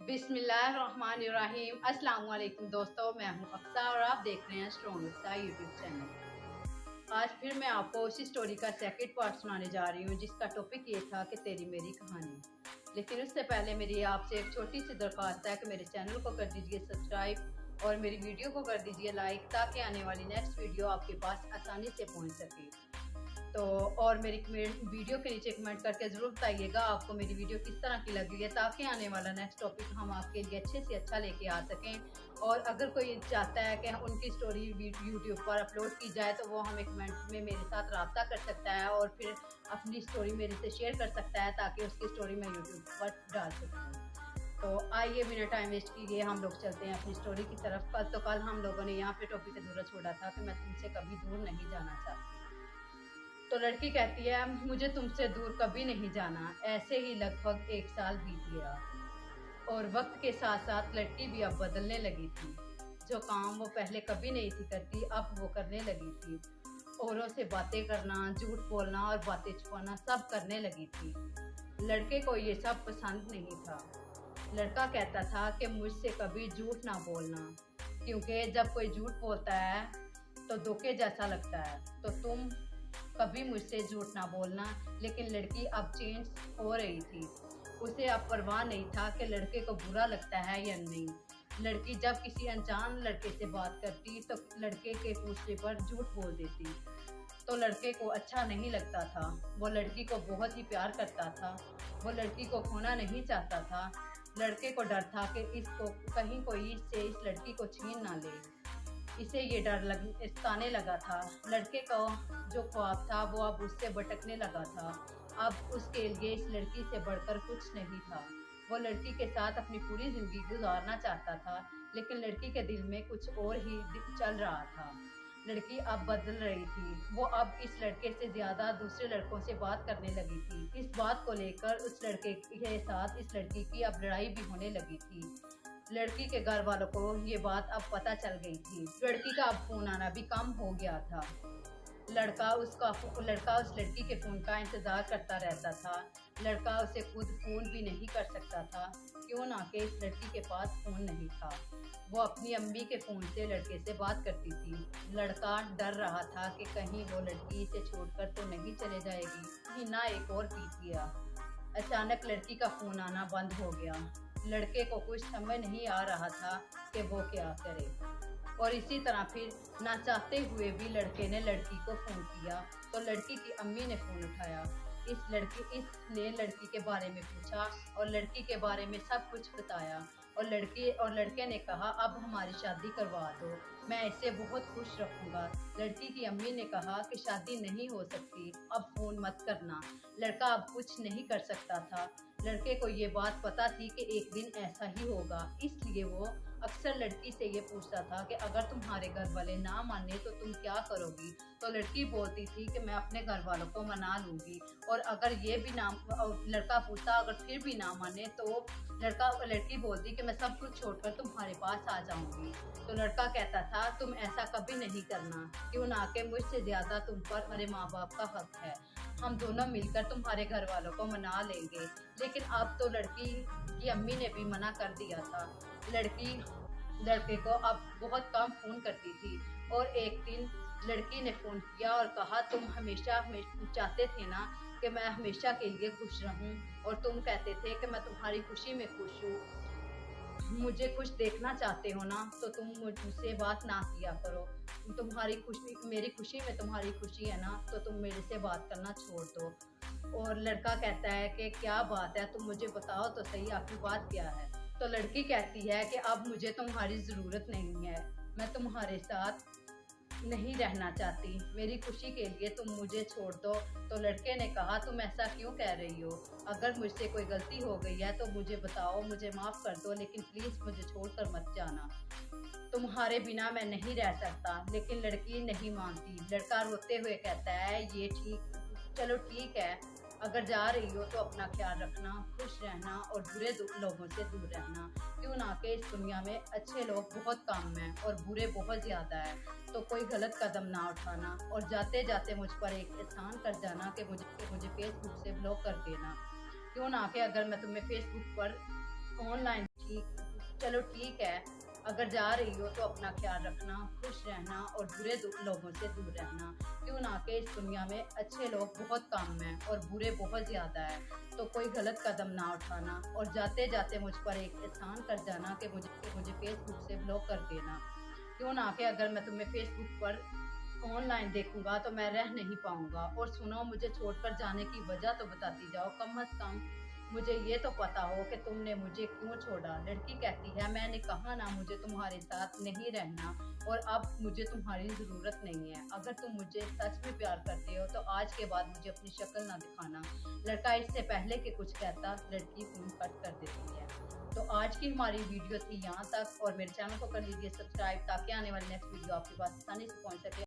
बिस्मिल्लाहिर्रहमानिर्रहीम। अस्सलाम वालेकुम दोस्तों, मैं हूं अक्सा और आप देख रहे हैं स्ट्रॉन्ग अक्सा यूट्यूब चैनल। आज फिर मैं आपको उसी स्टोरी का सेकंड पार्ट सुनाने जा रही हूं जिसका टॉपिक ये था कि तेरी मेरी कहानी। लेकिन उससे पहले मेरी आपसे एक छोटी सी दरख्वास्त है कि मेरे चैनल को कर दीजिए सब्सक्राइब और मेरी वीडियो को कर दीजिए लाइक, ताकि आने वाली नेक्स्ट वीडियो आपके पास आसानी से पहुँच सके। तो और मेरी वीडियो के नीचे कमेंट करके ज़रूर बताइएगा आपको मेरी वीडियो किस तरह की लगी है, ताकि आने वाला नेक्स्ट टॉपिक हम आपके लिए अच्छे से अच्छा लेके आ सकें। और अगर कोई चाहता है कि उनकी स्टोरी यूट्यूब पर अपलोड की जाए तो वो हमें कमेंट में मेरे साथ रब्ता कर सकता है और फिर अपनी स्टोरी मेरे से शेयर कर सकता है, ताकि उसकी स्टोरी मैं यूट्यूब पर डाल सकूँ। तो आइए बिना टाइम वेस्ट किए हम लोग चलते हैं अपनी स्टोरी की तरफ। कल हम लोगों ने यहाँ पे टॉपिक अधूरा छोड़ा था कि मैं तुमसे कभी दूर नहीं जाना चाहती। तो लड़की कहती है मुझे तुमसे दूर कभी नहीं जाना। ऐसे ही लगभग 1 साल बीत गया और वक्त के साथ साथ लड़की भी अब बदलने लगी थी। जो काम वो पहले कभी नहीं थी करती अब वो करने लगी थी। औरों से बातें करना, झूठ बोलना और बातें छुपाना सब करने लगी थी। लड़के को ये सब पसंद नहीं था। लड़का कहता था कि मुझसे कभी झूठ ना बोलना, क्योंकि जब कोई झूठ बोलता है तो धोखे जैसा लगता है। तो तुम कभी मुझसे झूठ ना बोलना। लेकिन लड़की अब चेंज हो रही थी। उसे अब परवाह नहीं था कि लड़के को बुरा लगता है या नहीं। लड़की जब किसी अनजान लड़के से बात करती तो लड़के के पूछने पर झूठ बोल देती, तो लड़के को अच्छा नहीं लगता था। वो लड़की को बहुत ही प्यार करता था। वो लड़की को खोना नहीं चाहता था। लड़के को डर था कि इसको कहीं कोई इससे इस लड़की को छीन ना ले। इसे ये डर सताने लगा था। लड़के का जो ख्वाब था वो अब उससे भटकने लगा था। अब उसके लिए इस लड़की से बढ़कर कुछ नहीं था। वो लड़की के साथ अपनी पूरी ज़िंदगी गुजारना चाहता था, लेकिन लड़की के दिल में कुछ और ही चल रहा था। लड़की अब बदल रही थी। वो अब इस लड़के से ज़्यादा दूसरे लड़कों से बात करने लगी थी। इस बात को लेकर उस लड़के के साथ इस लड़की की अब लड़ाई भी होने लगी थी। लड़की के घर वालों को ये बात अब पता चल गई थी। लड़की का अब फोन आना भी कम हो गया था। लड़का उस लड़की के फ़ोन का इंतज़ार करता रहता था। लड़का उसे खुद फ़ोन भी नहीं कर सकता था, क्यों ना कि इस लड़की के पास फ़ोन नहीं था। वो अपनी अम्मी के फ़ोन से लड़के से बात करती थी। लड़का डर रहा था कि कहीं वो लड़की इसे छोड़कर तो नहीं चले जाएगी। महीना एक और बीत गया। अचानक लड़की का फ़ोन आना बंद हो गया। लड़के को कुछ समझ नहीं आ रहा था कि वो क्या करे। और इसी तरह फिर ना चाहते हुए भी लड़के ने लड़की को फ़ोन किया, तो लड़की की अम्मी ने फ़ोन उठाया। इसने लड़की के बारे में पूछा और लड़की के बारे में सब कुछ बताया। और लड़के ने कहा अब हमारी शादी करवा दो, मैं इसे बहुत खुश रखूँगा। लड़की की अम्मी ने कहा कि शादी नहीं हो सकती, अब फ़ोन मत करना। लड़का अब कुछ नहीं कर सकता था। लड़के को ये बात पता थी कि एक दिन ऐसा ही होगा, इसलिए वो अक्सर लड़की से ये पूछता था कि अगर तुम्हारे घर वाले ना माने तो तुम क्या करोगी। तो लड़की बोलती थी कि मैं अपने घर वालों को मना लूँगी। और अगर ये भी ना, लड़का पूछता अगर फिर भी ना माने तो लड़की बोलती कि मैं सब कुछ छोड़कर तुम्हारे पास आ जाऊँगी। तो लड़का कहता था तुम ऐसा कभी नहीं करना, क्यों ना कि मुझसे ज़्यादा तुम पर मेरे माँ बाप का हक है। हम दोनों मिलकर तुम्हारे घर वालों को मना लेंगे। लेकिन अब तो लड़की की अम्मी ने भी मना कर दिया था। लड़की लड़के को अब बहुत कम फ़ोन करती थी। और एक दिन लड़की ने फ़ोन किया और कहा तुम हमेशा चाहते थे ना कि मैं हमेशा के लिए खुश रहूं, और तुम कहते थे कि मैं तुम्हारी खुशी में खुश हूँ। मुझे खुश देखना चाहते हो ना, तो तुम मुझसे बात ना किया करो। तुम्हारी खुशी मेरी खुशी में तुम्हारी खुशी है ना, तो तुम मेरे से बात करना छोड़ दो। और लड़का कहता है कि क्या बात है, तुम मुझे बताओ तो सही, आपकी बात क्या है। तो लड़की कहती है कि अब मुझे तुम्हारी ज़रूरत नहीं है, मैं तुम्हारे साथ नहीं रहना चाहती, मेरी खुशी के लिए तुम मुझे छोड़ दो। तो लड़के ने कहा तुम ऐसा क्यों कह रही हो, अगर मुझसे कोई गलती हो गई है तो मुझे बताओ, मुझे माफ़ कर दो, लेकिन प्लीज़ मुझे छोड़कर मत जाना, तुम्हारे बिना मैं नहीं रह सकता। लेकिन लड़की नहीं मानती। लड़का रोते हुए कहता है ये चलो ठीक है, अगर जा रही हो तो अपना ख्याल रखना, खुश रहना और बुरे लोगों से दूर रहना, क्यों ना कि इस दुनिया में अच्छे लोग बहुत कम हैं और बुरे बहुत ज़्यादा है। तो कोई गलत कदम ना उठाना और जाते जाते मुझ पर एक एहसान कर जाना कि मुझे फेसबुक से ब्लॉक कर देना, क्यों ना कि अगर मैं तुम्हें फेसबुक पर ऑनलाइन ठीक चलो ठीक है, अगर जा रही हो तो अपना ख्याल रखना, खुश रहना और बुरे लोगों से दूर रहना। क्यों ना कि इस दुनिया में अच्छे लोग बहुत कम हैं और बुरे बहुत ज़्यादा है। तो कोई गलत कदम ना उठाना और जाते जाते मुझ पर एक एहसान कर जाना कि मुझे फेसबुक से ब्लॉक कर देना। क्यों ना कि अगर मैं तुम्हें फेसबुक पर ऑनलाइन देखूंगा तो मैं रह नहीं पाऊंगा। और सुनो, मुझे छोड़कर जाने की वजह तो बताती जाओ, कम से कम मुझे ये तो पता हो कि तुमने मुझे क्यों छोड़ा। लड़की कहती है, मैंने कहा ना मुझे तुम्हारे साथ नहीं रहना और अब मुझे तुम्हारी ज़रूरत नहीं है। अगर तुम मुझे सच में प्यार करते हो तो आज के बाद मुझे अपनी शक्ल ना दिखाना। लड़का इससे पहले कि कुछ कहता, लड़की फोन कट कर देती है। तो आज की हमारी वीडियो थी यहाँ तक, और मेरे चैनल को कर लीजिए सब्सक्राइब ताकि आने वाली नेक्स्ट वीडियो आपके पास आसानी से पहुँच सके।